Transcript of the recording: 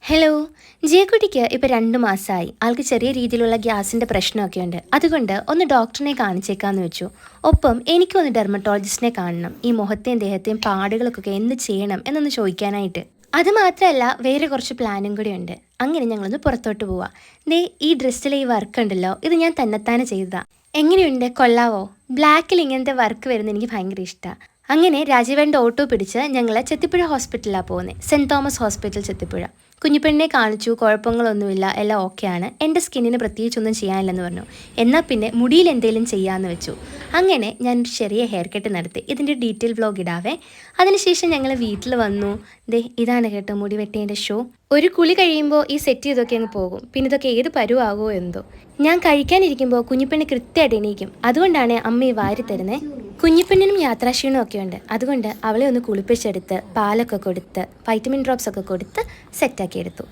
Hello. ജിയക്കുട്ടിക്ക് ഇപ്പോൾ 2 മാസമായി. ആൾക്ക് ചെറിയ രീതിയിലുള്ള ഗ്യാസിൻ്റെ പ്രശ്നമൊക്കെ ഉണ്ട്. അതുകൊണ്ട് ഒന്ന് ഡോക്ടറിനെ കാണിച്ചേക്കാമെന്ന് വെച്ചു. ഒപ്പം എനിക്കൊന്ന് ഡെർമറ്റോളജിസ്റ്റിനെ കാണണം. ഈ മുഖത്തെയും ദേഹത്തെയും പാടുകൾക്കൊക്കെ എന്ത് ചെയ്യണം എന്നൊന്ന് ചോദിക്കാനായിട്ട്. അത് മാത്രമല്ല, വേറെ കുറച്ച് പ്ലാനും കൂടി ഉണ്ട്. അങ്ങനെ ഞങ്ങളൊന്ന് പുറത്തോട്ട് പോവാം. ദേ, ഈ ഡ്രസ്സിലെ ഈ വർക്ക് ഉണ്ടല്ലോ, ഇത് ഞാൻ തന്നെത്താനെ ചെയ്തതാ. എങ്ങനെയുണ്ട്, കൊള്ളാവോ? ബ്ലാക്കിൽ ഇങ്ങനത്തെ വർക്ക് വരുന്നത് എനിക്ക് ഭയങ്കര ഇഷ്ടമാണ്. അങ്ങനെ രാജീവേൻ്റെ ഓട്ടോ പിടിച്ച് ഞങ്ങൾ ചെത്തിപ്പുഴ ഹോസ്പിറ്റലിലാണ് പോകുന്നത്. Saint Thomas hospital Chethipuzha. കുഞ്ഞിപ്പെണ്ണിനെ കാണിച്ചു, കുഴപ്പങ്ങളൊന്നുമില്ല, എല്ലാം ഓക്കെയാണ്. എൻ്റെ സ്കിന്നിന് പ്രത്യേകിച്ചൊന്നും ചെയ്യാനില്ലെന്ന് പറഞ്ഞു. എന്നാൽ പിന്നെ മുടിയിൽ എന്തെങ്കിലും ചെയ്യാമെന്ന് വെച്ചു. അങ്ങനെ ഞാനൊരു ചെറിയ ഹെയർ കട്ട് നടത്തി. ഇതിൻ്റെ ഡീറ്റെയിൽ വ്ലോഗ് ഇടാവേ. അതിനുശേഷം ഞങ്ങൾ വീട്ടിൽ വന്നു. ദേ, ഇതാണ് കേട്ടോ മുടി വെട്ടേൻ്റെ ഷോ. ഒരു കുളി കഴിയുമ്പോൾ ഈ സെറ്റ് ചെയ്തൊക്കെ അങ്ങ് പോകും. പിന്നെ ഇതൊക്കെ ഏത് പരുവാകുമോ എന്തോ. ഞാൻ കഴിക്കാനിരിക്കുമ്പോൾ കുഞ്ഞിപ്പെണ്ണ് കൃത്യമായിട്ട് എണീക്കും. അതുകൊണ്ടാണ് അമ്മ ഈ വാരി തരുന്നത്. കുഞ്ഞിപ്പെണ്ണിനും യാത്രാക്ഷീണമൊക്കെ ഉണ്ട്. അതുകൊണ്ട് അവളെ ഒന്ന് കുളിപ്പിച്ചെടുത്ത് പാലൊക്കെ കൊടുത്ത് വൈറ്റമിൻ ഡ്രോപ്സ് ഒക്കെ കൊടുത്ത് സെറ്റാക്കി എടുത്തു.